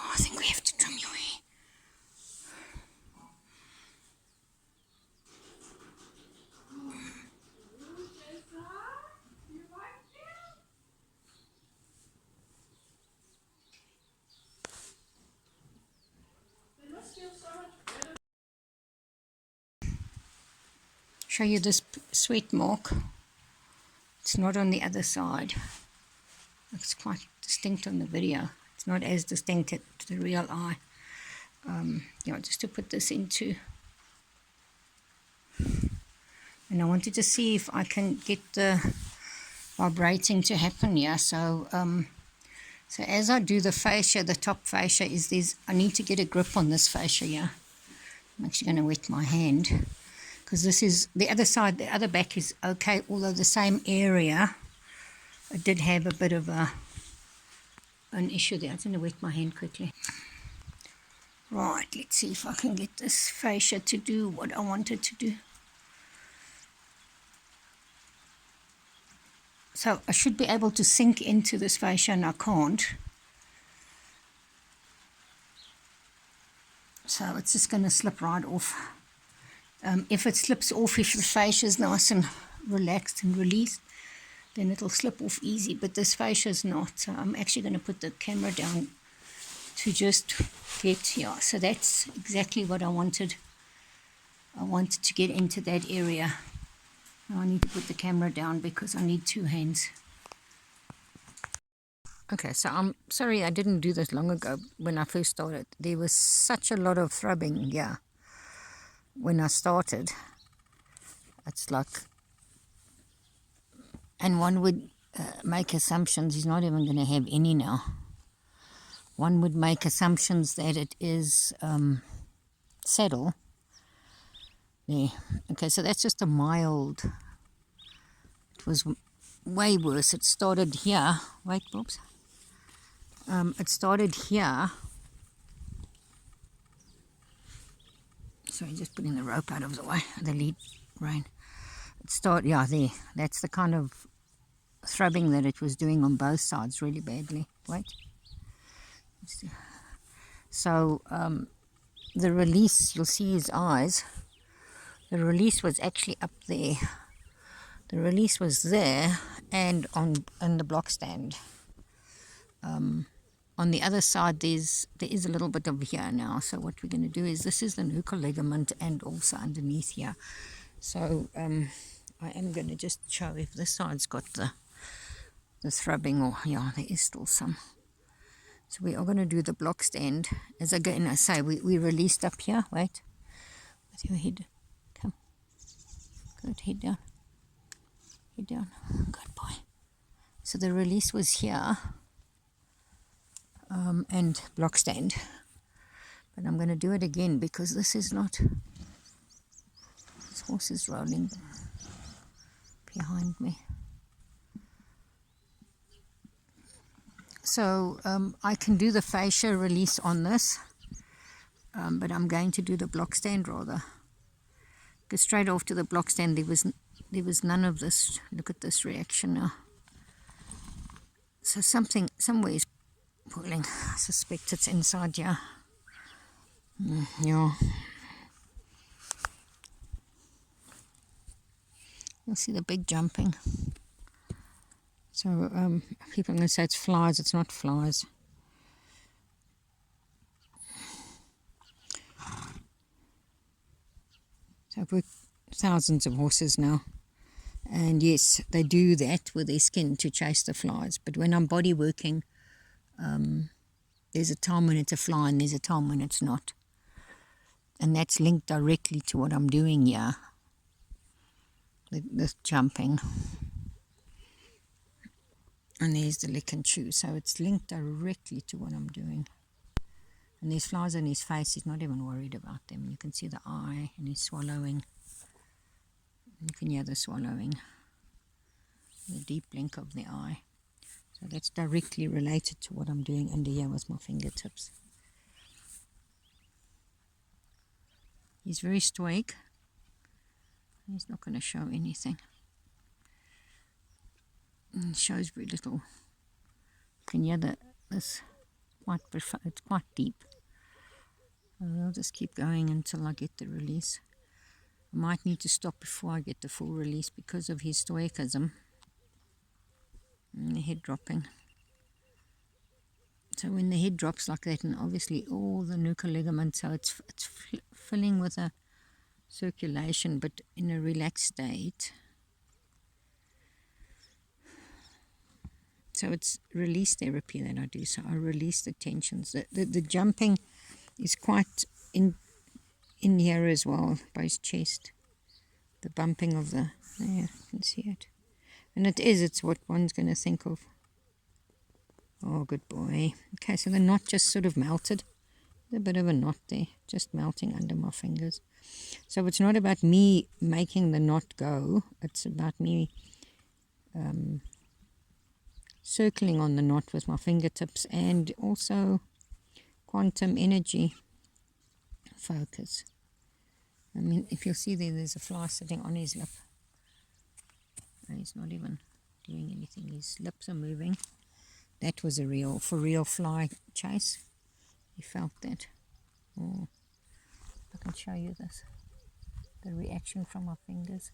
Oh, I think we have to trim your hair. Show you this sweat mark. It's not on the other side. It's quite distinct on the video. It's not as distinct to the real eye. Yeah, just to put this into. And I wanted to see if I can get the vibrating to happen here. So as I do the fascia, the top fascia is this. I need to get a grip on this fascia here. I'm actually going to wet my hand because this is the other side. The other back is okay, although the same area. I did have a bit of an issue there. I'm going to wet my hand quickly. Right, let's see if I can get this fascia to do what I want it to do. So I should be able to sink into this fascia, and I can't. So it's just going to slip right off. If it slips off, if the fascia is nice and relaxed and released, then it'll slip off easy. But this fascia is not. So I'm actually going to put the camera down to just get here. So that's exactly what I wanted. I wanted to get into that area. Now I need to put the camera down because I need two hands. Okay, so I'm sorry I didn't do this long ago when I first started. There was such a lot of throbbing here when I started. It's like, and one would make assumptions he's not even going to have any now. One would make assumptions that it is saddle. There. Okay, so that's just a mild. It was way worse. It started here. Wait, Bobs. It started here. Sorry, just putting the rope out of the way, the lead rein. It started, yeah, there. That's the kind of throbbing that it was doing on both sides really badly. Wait. So the release, you'll see his eyes. The release was actually up there. The release was there and on the block stand. On the other side, there is a little bit of here now. So what we're going to do is, this is the nuchal ligament and also underneath here. So I am going to just show if this side's got the throbbing, or yeah, there is still some. So we are going to do the block stand. As again I say, we released up here. Wait, with your head. Come. Good, head down. Head down. Good boy. So the release was here. And block stand, but I'm going to do it again because this is not. This horse is rolling behind me. So I can do the fascia release on this, but I'm going to do the block stand rather. Go straight off to the block stand. There was none of this. Look at this reaction now. So somewhere is pulling. I suspect it's inside here. Yeah. You'll see the big jumping. So people are going to say it's flies. It's not flies. So I've worked thousands of horses now. And yes, they do that with their skin to chase the flies. But when I'm body working, there's a time when it's a fly and there's a time when it's not. And that's linked directly to what I'm doing here. The jumping. And there's the lick and chew. So it's linked directly to what I'm doing. And there's flies on his face. He's not even worried about them. You can see the eye and he's swallowing. You can hear the swallowing. The deep blink of the eye. So that's directly related to what I'm doing under here with my fingertips. He's very stoic. He's not going to show anything. And he shows very little. You can hear this it's quite deep. I'll just keep going until I get the release. I might need to stop before I get the full release because of his stoicism and the head dropping. So when the head drops like that, and obviously all the nuchal ligaments, so it's filling with a circulation, but in a relaxed state. So it's release therapy that I do. So I release the tensions. The jumping is quite in here as well, by his chest. The bumping of the, there, you can see it. And it's what one's going to think of. Oh, good boy. Okay, so the knot just sort of melted. There's a bit of a knot there, just melting under my fingers. So it's not about me making the knot go. It's about me circling on the knot with my fingertips and also quantum energy focus. I mean, if you'll see there's a fly sitting on his lip. And he's not even doing anything. His lips are moving. That was a for real fly chase. He felt that. Oh, I can show you this. The reaction from my fingers.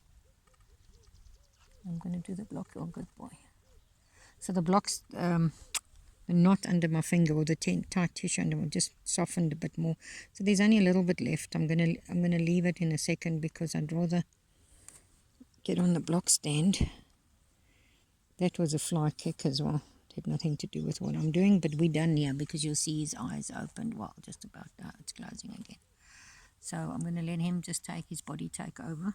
I'm going to do the block. Oh, good boy. So the blocks, the knot under my finger, or the tight tissue under, just softened a bit more. So there's only a little bit left. I'm gonna leave it in a second because I'd rather get on the block stand. That was a fly kick as well. It had nothing to do with what I'm doing, but we're done here because you'll see his eyes opened. Well, just about now. It's closing again. So I'm going to let him just his body take over.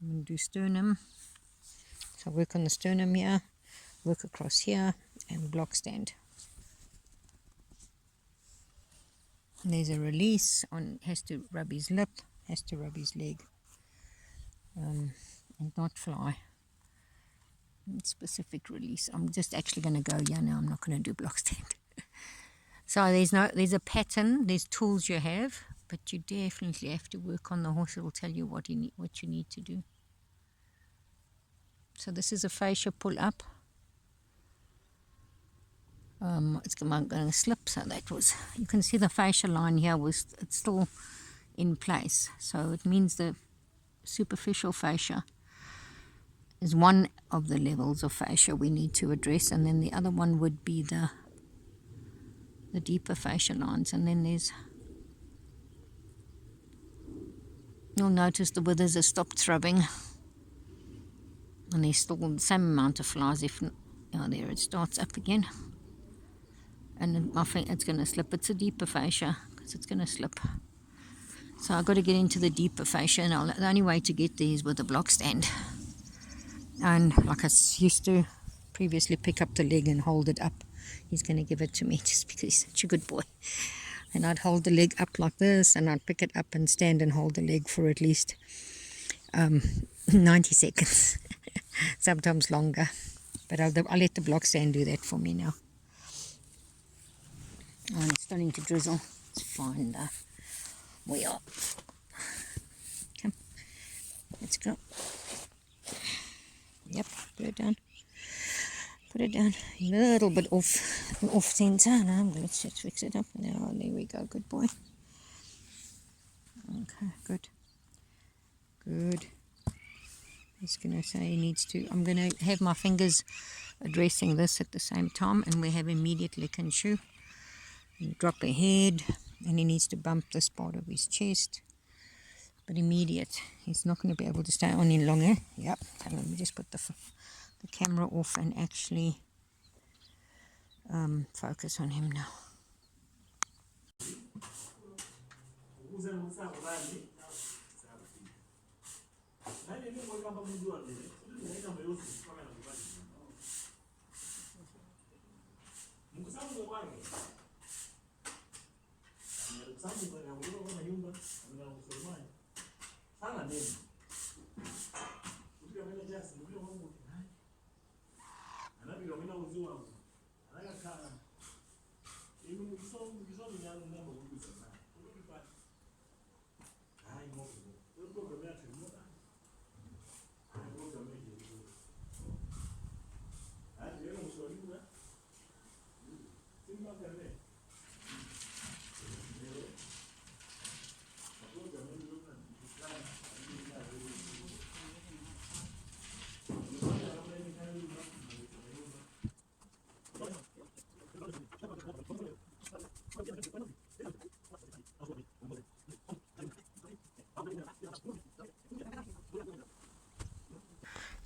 I'm going to do sternum. So work on the sternum here, work across here, and block stand. And there's a release on, has to rub his lip, has to rub his leg, and not fly. Specific release. I'm just actually going to go here now. I'm not going to do block stand. So there's a pattern, there's tools you have, but you definitely have to work on the horse. It will tell you what you need to do. So this is a fascia pull up. It's going to slip, so that was, you can see the fascia line here it's still in place. So it means the superficial fascia is one of the levels of fascia we need to address, and then the other one would be the deeper fascia lines. And then you'll notice the withers have stopped throbbing, and there's still the same amount of flies. There it starts up again, and I think it's going to slip. It's a deeper fascia because it's going to slip. So I've got to get into the deeper fascia, and the only way to get there is with a block stand. And like I used to previously, pick up the leg and hold it up. He's going to give it to me just because he's such a good boy. And I'd hold the leg up like this, and I'd pick it up and stand and hold the leg for at least 90 seconds, sometimes longer. But I'll let the block stand do that for me now. And it's starting to drizzle. It's fine though. We are. Come, let's go. Yep, put it down. Put it down. A little bit off center. Now let's just fix it up. Now there we go. Good boy. Okay, good. Good. He's going to say he needs to. I'm going to have my fingers addressing this at the same time, and we have immediate lick and chew. And drop a head, and he needs to bump this part of his chest. But immediate. He's not going to be able to stay on any longer. Yep. So let me just put the camera off and actually focus on him now.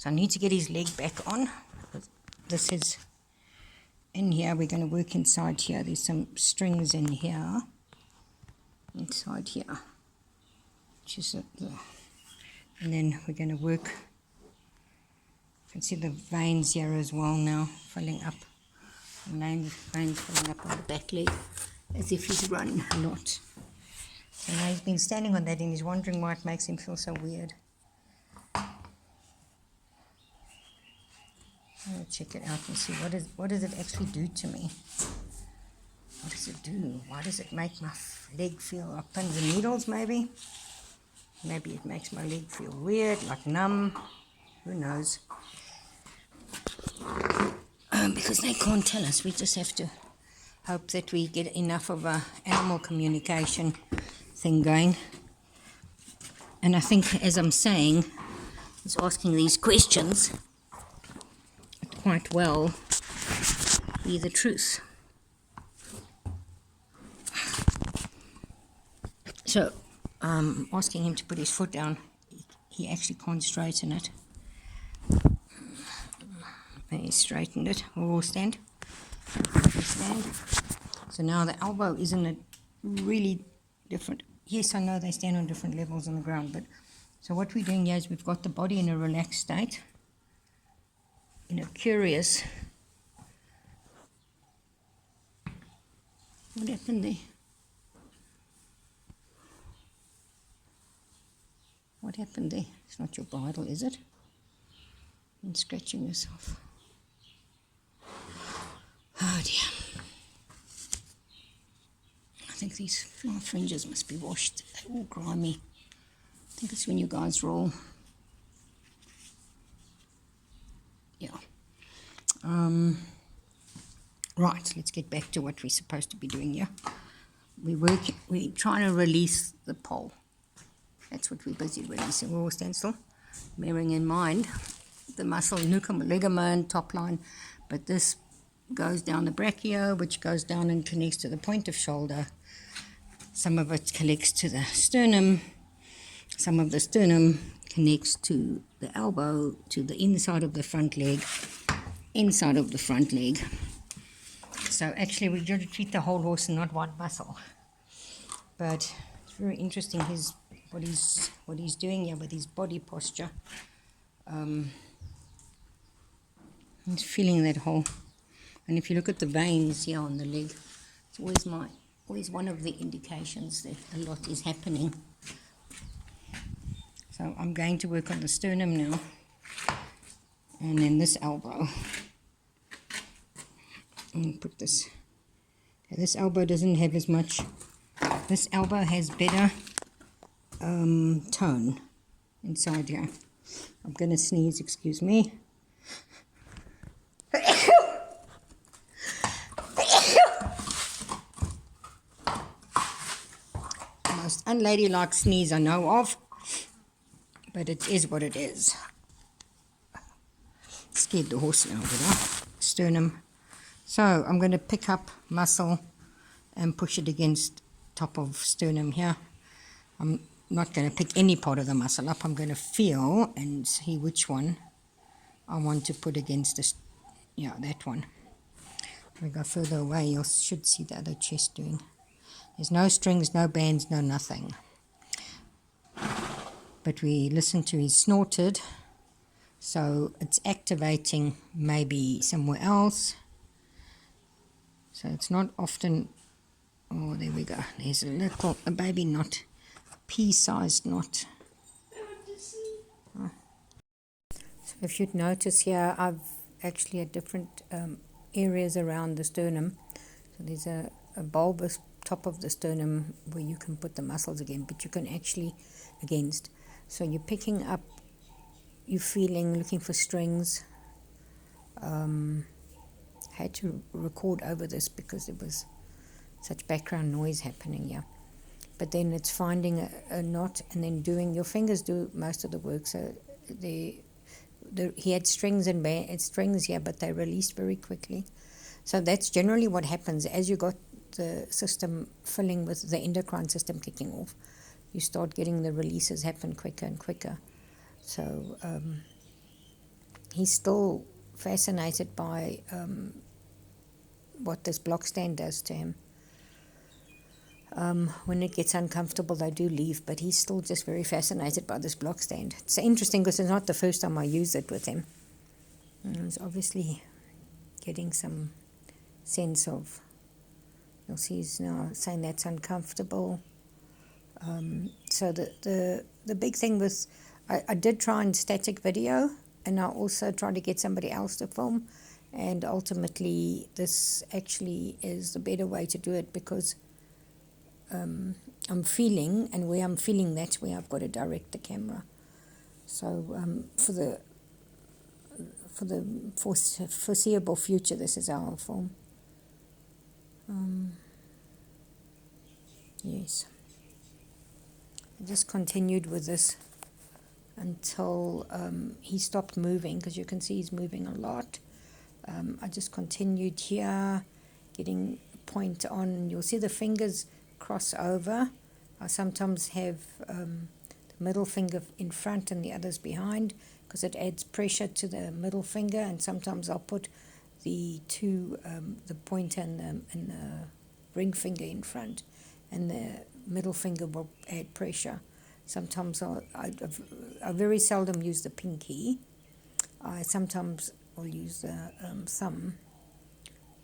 So I need to get his leg back on. This is in here. We're going to work inside here. There's some strings in here. Inside here. Which is and then we're going to work. You can see the veins here as well now, filling up. The veins filling up on the back leg, as if he's run a lot. So now he's been standing on that and he's wondering why it makes him feel so weird. I'll check it out and see what does it actually do to me. What does it do? Why does it make my leg feel like pins and needles maybe? Maybe it makes my leg feel weird, like numb. Who knows? Because they can't tell us. We just have to hope that we get enough of a animal communication thing going. And I think, as I'm saying, he's asking these questions quite well be the truth. So asking him to put his foot down, he actually can't straighten it. And he straightened it. We'll stand. Stand. So now the elbow isn't a really different. Yes, I know they stand on different levels on the ground, but so what we're doing here is we've got the body in a relaxed state, in a curious. What happened there? What happened there? It's not your bridle, is it? You're scratching yourself. Oh dear. I think these flower fringes must be washed. They're all grimy. I think it's when you guys roll. Yeah. Right, let's get back to what we're supposed to be doing here. We're trying to release the pole. That's what we're busy releasing. We'll all stand still, bearing in mind the muscle, nuchum, ligament, top line, but this goes down the brachio, which goes down and connects to the point of shoulder. Some of it connects to the sternum. Some of the sternum connects to the elbow, to the inside of the front leg, inside of the front leg. So actually we're going to treat the whole horse and not one muscle. But it's very interesting what he's doing here with his body posture. He's feeling that whole. And if you look at the veins here on the leg, it's always one of the indications that a lot is happening. So I'm going to work on the sternum now, and then this elbow. And put this. Okay, this elbow doesn't have as much. This elbow has better tone inside here. I'm going to sneeze, excuse me. Most unladylike sneeze I know of, but it is what it is. Scared the horse now, did I? Sternum. So I'm going to pick up muscle and push it against top of sternum here. I'm not going to pick any part of the muscle up. I'm going to feel and see which one I want to put against this. Yeah, that one. If we go further away, you should see the other chest doing. There's no strings, no bands, no nothing. But we listen to his snorted, so it's activating maybe somewhere else. So it's not often. Oh, there we go. There's a baby knot, a pea-sized knot. Oh. So if you'd notice here, I've actually had different areas around the sternum. So there's a bulbous top of the sternum where you can put the muscles again, but you can actually against. So you're picking up, you're feeling, looking for strings. I had to record over this because there was such background noise happening here. But then it's finding a knot and then doing, your fingers do most of the work. So he had strings and strings here, but they released very quickly. So that's generally what happens as you got the system filling with the endocrine system kicking off. You start getting the releases happen quicker and quicker. So he's still fascinated by what this block stand does to him. When it gets uncomfortable, they do leave, but he's still just very fascinated by this block stand. It's interesting because it's not the first time I use it with him. He's obviously getting some sense of, you'll see he's now saying that's uncomfortable. So the big thing was, I did try in static video, and I also tried to get somebody else to film, and ultimately this actually is the better way to do it, because I'm feeling, and where I'm feeling, that's where I've got to direct the camera. So for the foreseeable future, this is how I'll film. Yes. I just continued with this until he stopped moving, because you can see he's moving a lot. I just continued here, getting a point on. You'll see the fingers cross over. I sometimes have the middle finger in front and the others behind, because it adds pressure to the middle finger, and sometimes I'll put the two, the pointer and the ring finger in front, and the middle finger will add pressure. Sometimes I very seldom use the pinky. I sometimes will use the thumb.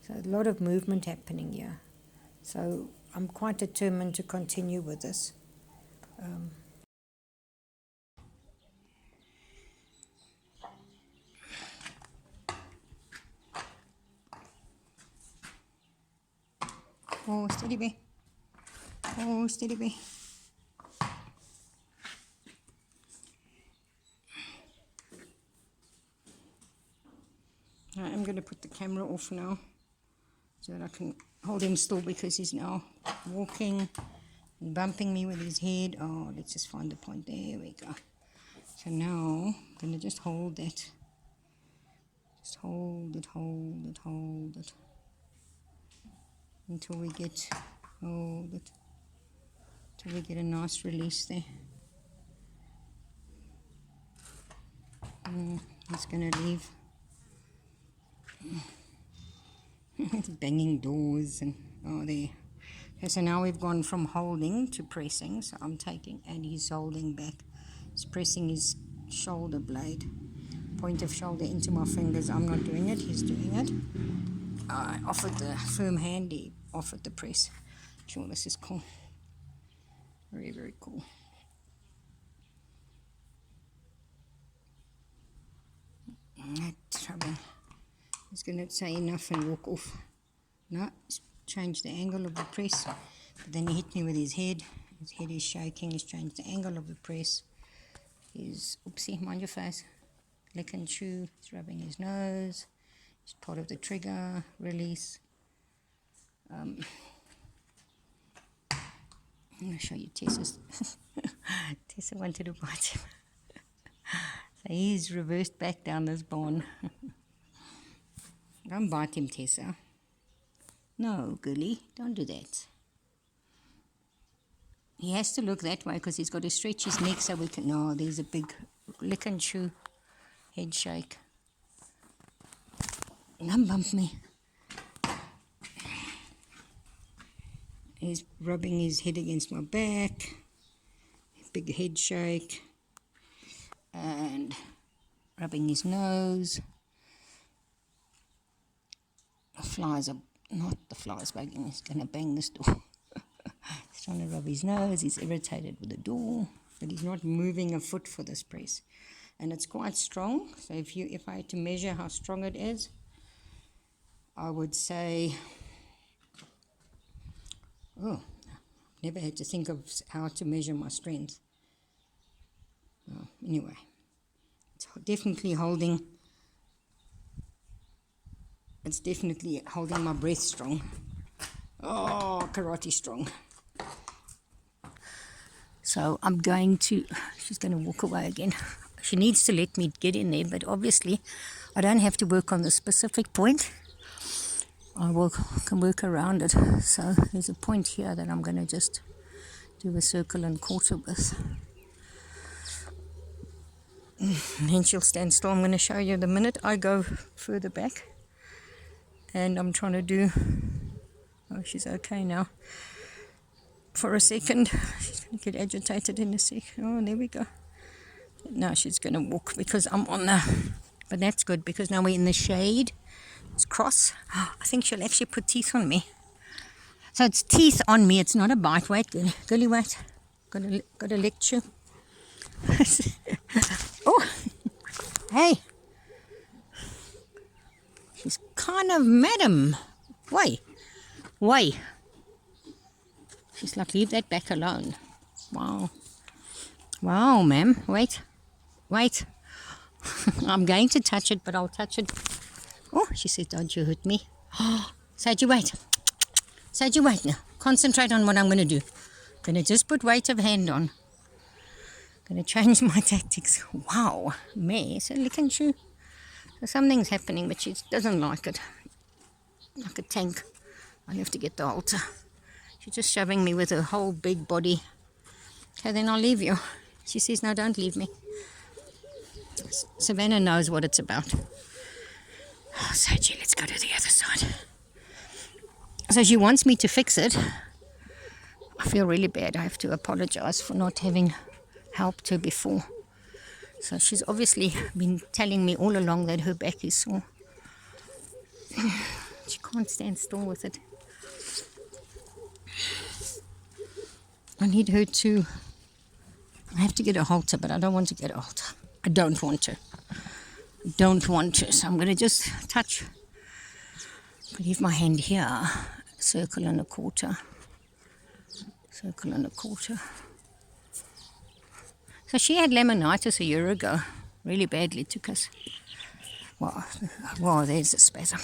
So a lot of movement happening here. So I'm quite determined to continue with this. Oh, steady bee. Oh, steady bee. I'm going to put the camera off now so that I can hold him still, because he's now walking and bumping me with his head. Oh, let's just find the point. There we go. So now I'm going to just hold that. Just hold it until we get, hold it, till we get a nice release there. He's going to leave. It's banging doors and oh, there. Okay, so now we've gone from holding to pressing. So I'm taking, and he's holding back. He's pressing his shoulder blade, point of shoulder into my fingers. I'm not doing it, he's doing it. I offered the firm hand, he offered the press. Sure, this is cool. Very, very cool. That's trouble. He's going to say enough and walk off. No, change the angle of the press. But then he hit me with his head. His head is shaking. He's changed the angle of the press. He's, oopsie, mind your face. Lick and chew. He's rubbing his nose. It's part of the trigger release. I'm going to show you Tessa's. Tessa wanted to bite him. So he's reversed back down this barn. Don't bite him, Tessa. No, girlie, don't do that. He has to look that way because he's got to stretch his neck so we can... No, there's a big lick and chew, head shake. Don't bump me. He's rubbing his head against my back. Big head shake. And rubbing his nose. The flies are... Not the flies bugging. He's going to bang this door. He's trying to rub his nose. He's irritated with the door. But he's not moving a foot for this press. And it's quite strong. So if I had to measure how strong it is, I would say... Oh, never had to think of how to measure my strength. Oh, anyway, it's definitely holding my breath strong. Oh, karate strong. So I'm going to, she's going to walk away again. She needs to let me get in there, but obviously I don't have to work on the specific point. I can work around it. So there's a point here that I'm going to just do a circle and quarter with. And then she'll stand still. I'm going to show you the minute I go further back. And I'm trying to do... Oh, she's okay now. For a second. She's going to get agitated in a second. Oh, there we go. Now she's going to walk because I'm on the... But that's good because now we're in the shade. It's cross. Oh, I think she'll actually put teeth on me. So it's teeth on me. It's not a bite. Wait, girlie, wait. Got to lick you. Oh, hey. She's kind of madam. Why? She's like, leave that back alone. Wow, ma'am. Wait. I'm going to touch it, but I'll touch it. Oh, she said, don't you hurt me. Oh, Sadie, wait now. Concentrate on what I'm going to do. I'm going to just put weight of hand on. Going to change my tactics. Wow, me, so lick and chew. So something's happening, but she doesn't like it. Like a tank. I'll have to get the halter. She's just shoving me with her whole big body. Okay, then I'll leave you. She says, no, don't leave me. Savannah knows what it's about. Oh, Saji, let's go to the other side. So she wants me to fix it. I feel really bad. I have to apologize for not having helped her before. So she's obviously been telling me all along that her back is sore. She can't stand still with it. I need her to... I have to get a halter, but I don't want to get a halter. I don't want to. So I'm going to just touch. Leave my hand here. Circle and a quarter. So she had laminitis a year ago. Really badly. Took us. Wow, there's a spasm.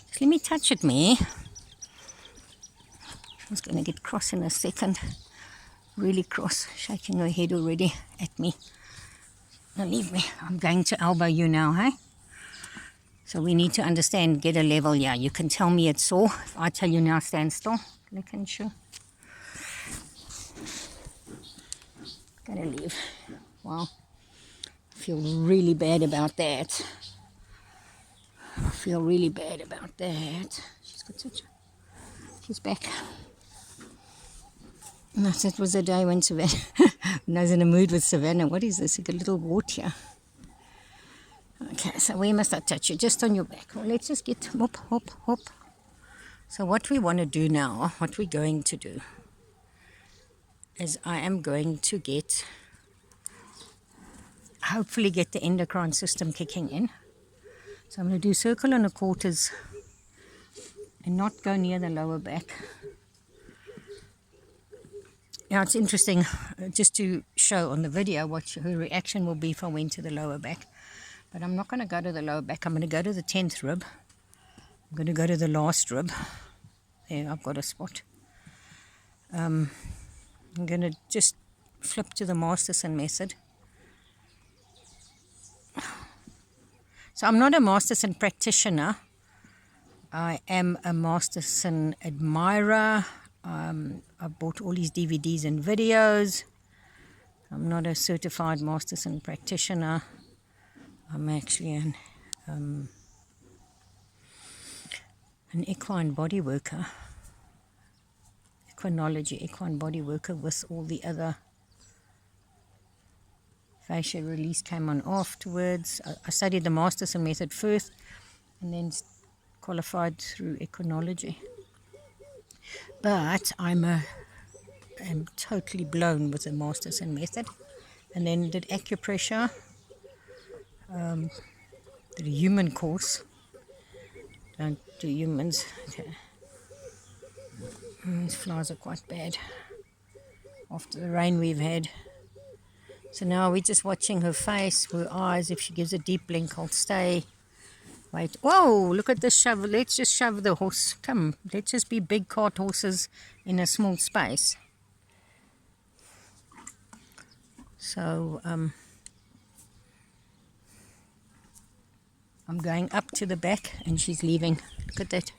Just let me touch it, me. She's going to get cross in a second. Really cross. Shaking her head already at me. Now leave me. I'm going to elbow you now, hey? So we need to understand, get a level. Yeah, you can tell me it's sore. If I tell you now, stand still. Lick and chew. Gonna leave. Wow. I feel really bad about that. She's back. No, that was the day when Savannah, when I was in a mood with Savannah. What is this? Like a little wart here. Okay, so where must I touch you? Just on your back. Well, let's just get hop. So what we want to do now, what we're going to do, is I am going to hopefully get the endocrine system kicking in. So I'm going to do circle and a quarters and not go near the lower back. Now it's interesting just to show on the video what her reaction will be if I went to the lower back. But I'm not going to go to the lower back. I'm going to go to the 10th rib. I'm going to go to the last rib. There, I've got a spot. I'm going to just flip to the Masterson method. So I'm not a Masterson practitioner. I am a Masterson admirer. I've bought all these DVDs and videos. I'm not a certified Masterson practitioner. I'm actually an equine body worker. Equine body worker with all the other. Fascia release came on afterwards. I studied the Masterson method first and then qualified through equinology. But I'm totally blown with the Masterson method. And then did Acupressure, did a human course. Don't do humans. Okay. These flies are quite bad after the rain we've had. So now we're just watching her face, her eyes. If she gives a deep blink, I'll stay. Wait. Whoa, look at this shove. Let's just shove the horse. Come, let's just be big cart horses in a small space. So, I'm going up to the back and she's leaving. Look at that.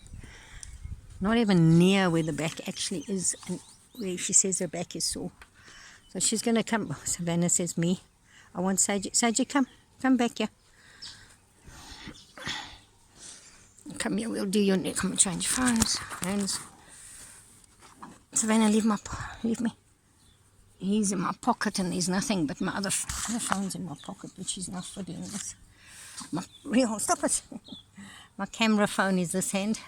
Not even near where the back actually is and where she says her back is sore. So she's going to come. Savannah says me. I want Sage. Sage, come back here. Come here, we'll do your neck. Come and change phones. Hands. Savannah, leave me. He's in my pocket and there's nothing but my other phone's in my pocket, which is not for doing this. Stop it. My camera phone is this hand.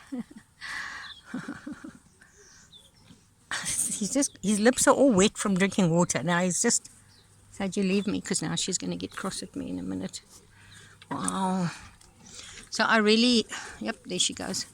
His lips are all wet from drinking water. Now he's just, Sage, you leave me, because now she's going to get cross at me in a minute. Wow. So I really, yep, there she goes.